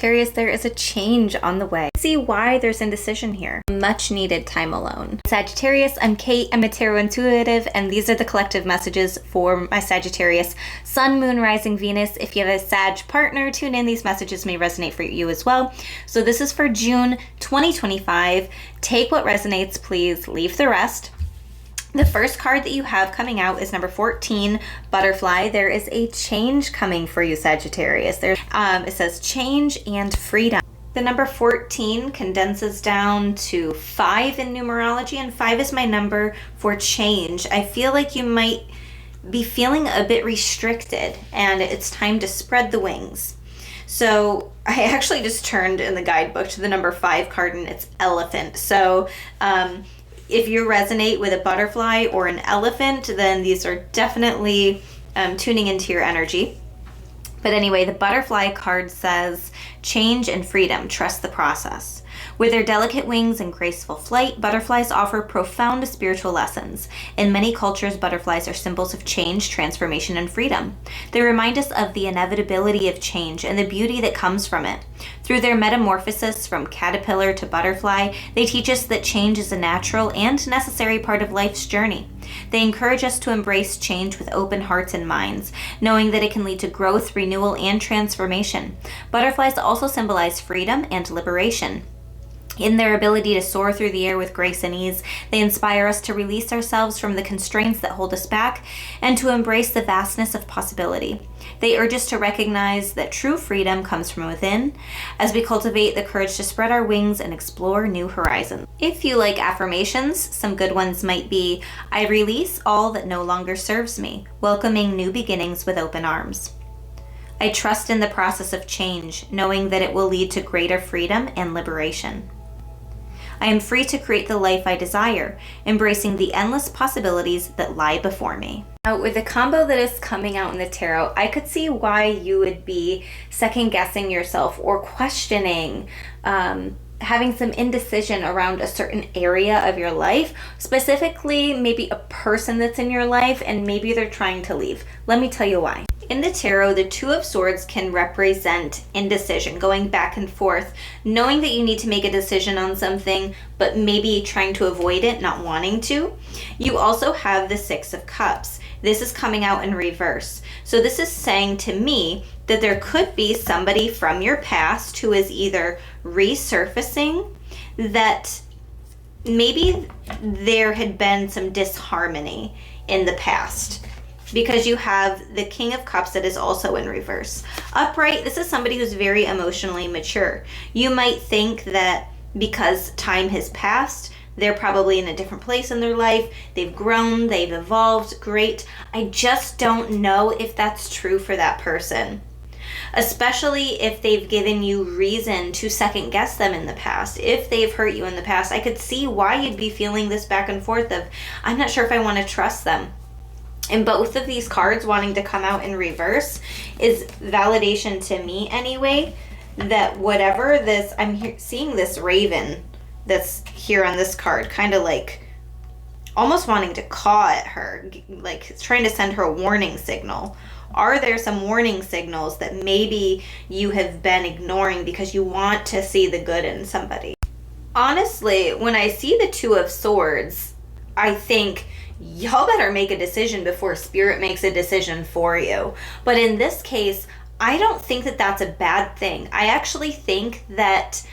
Sagittarius, there is a change on the way. See why there's indecision here. Much needed time alone. Sagittarius, I'm Kate, I'm a tarot intuitive, and these are the collective messages for my Sagittarius Sun, Moon, Rising, Venus. If you have a Sag partner, tune in. These messages may resonate for you as well. So this is for June 2025. Take what resonates, please. Leave the rest. The first card that you have coming out is number 14, Butterfly. There is a change coming for you, Sagittarius. It says change and freedom. The number 14 condenses down to 5 in numerology, and 5 is my number for change. I feel like you might be feeling a bit restricted, and it's time to spread the wings. So I actually just turned in the guidebook to the number 5 card, and it's elephant. So if you resonate with a butterfly or an elephant, then these are definitely tuning into your energy. But anyway, the butterfly card says change and freedom, trust the process. With their delicate wings and graceful flight, butterflies offer profound spiritual lessons. In many cultures, butterflies are symbols of change, transformation, and freedom. They remind us of the inevitability of change and the beauty that comes from it. Through their metamorphosis from caterpillar to butterfly, they teach us that change is a natural and necessary part of life's journey. They encourage us to embrace change with open hearts and minds, knowing that it can lead to growth, renewal, and transformation. Butterflies also symbolize freedom and liberation. In their ability to soar through the air with grace and ease, they inspire us to release ourselves from the constraints that hold us back and to embrace the vastness of possibility. They urge us to recognize that true freedom comes from within as we cultivate the courage to spread our wings and explore new horizons. If you like affirmations, some good ones might be, I release all that no longer serves me, welcoming new beginnings with open arms. I trust in the process of change, knowing that it will lead to greater freedom and liberation. I am free to create the life I desire, embracing the endless possibilities that lie before me. Now, with the combo that is coming out in the tarot, I could see why you would be second guessing yourself or questioning, having some indecision around a certain area of your life, specifically maybe a person that's in your life and maybe they're trying to leave. Let me tell you why. In the tarot, the Two of Swords can represent indecision, going back and forth, knowing that you need to make a decision on something, but maybe trying to avoid it, not wanting to. You also have the Six of Cups. This is coming out in reverse. So this is saying to me that there could be somebody from your past who is either resurfacing, that maybe there had been some disharmony in the past. Because you have the King of Cups that is also in reverse. Upright, this is somebody who's very emotionally mature. You might think that because time has passed, they're probably in a different place in their life. They've grown, they've evolved, great. I just don't know if that's true for that person. Especially if they've given you reason to second guess them in the past. If they've hurt you in the past, I could see why you'd be feeling this back and forth of, I'm not sure if I want to trust them. And both of these cards wanting to come out in reverse is validation to me anyway, that whatever this, I'm seeing this raven that's here on this card, kind of like almost wanting to caw at her, like trying to send her a warning signal. Are there some warning signals that maybe you have been ignoring because you want to see the good in somebody? Honestly, when I see the Two of Swords, I think, y'all better make a decision before Spirit makes a decision for you. But in this case, I don't think that that's a bad thing. I actually think that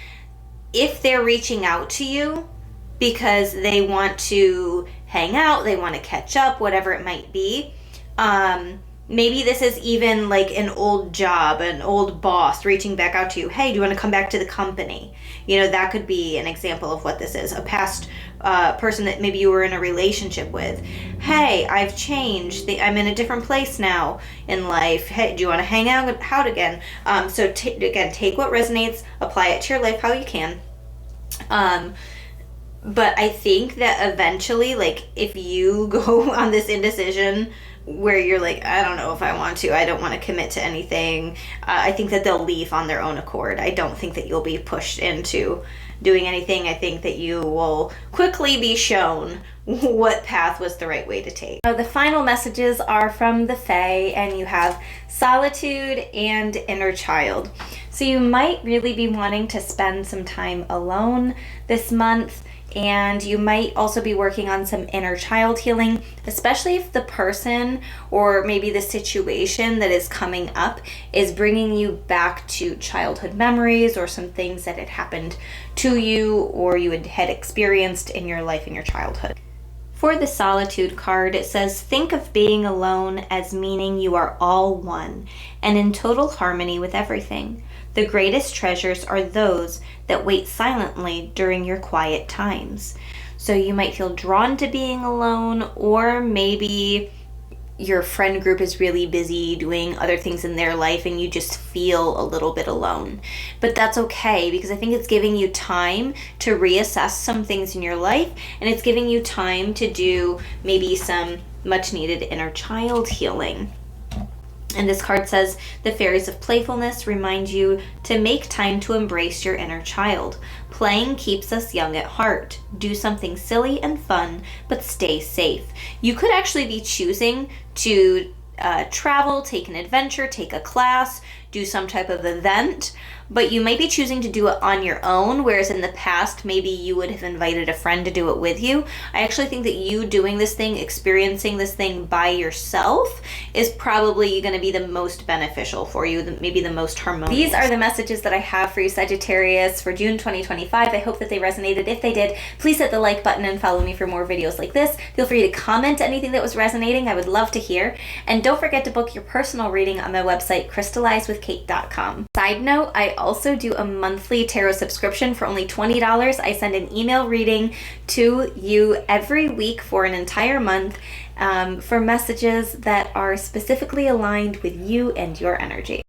if they're reaching out to you because they want to hang out, they want to catch up, whatever it might be, maybe this is even like an old job, an old boss reaching back out to you. Hey, do you want to come back to the company? You know, that could be an example of what this is. A past person that maybe you were in a relationship with. Hey, I've changed. I'm in a different place now in life. Hey, do you want to hang out again? So again, take what resonates, apply it to your life how you can. But I think that eventually, like, if you go on this indecision where you're like, I don't know if I want to, I don't want to commit to anything. I think that they'll leave on their own accord. I don't think that you'll be pushed into doing anything. I think that you will quickly be shown what path was the right way to take. The final messages are from the Fae, and you have solitude and inner child. So you might really be wanting to spend some time alone this month, and you might also be working on some inner child healing, especially if the person or maybe the situation that is coming up is bringing you back to childhood memories or some things that had happened to you or you had experienced in your life in your childhood. For the solitude card, it says, think of being alone as meaning you are all one and in total harmony with everything. The greatest treasures are those that wait silently during your quiet times. So you might feel drawn to being alone, or maybe your friend group is really busy doing other things in their life and you just feel a little bit alone. But that's okay, because I think it's giving you time to reassess some things in your life, and it's giving you time to do maybe some much needed inner child healing. And this card says, the fairies of playfulness remind you to make time to embrace your inner child. Playing keeps us young at heart. Do something silly and fun, but stay safe. You could actually be choosing to travel, take an adventure, take a class, do some type of event, but you might be choosing to do it on your own, whereas in the past, maybe you would have invited a friend to do it with you. I actually think that you doing this thing, experiencing this thing by yourself, is probably going to be the most beneficial for you, maybe the most harmonious. These are the messages that I have for you, Sagittarius, for June 2025. I hope that they resonated. If they did, please hit the like button and follow me for more videos like this. Feel free to comment anything that was resonating. I would love to hear. And don't forget to book your personal reading on my website, crystallizewithkate.com. Side note, I also do a monthly tarot subscription for only $20. I send an email reading to you every week for an entire month for messages that are specifically aligned with you and your energy.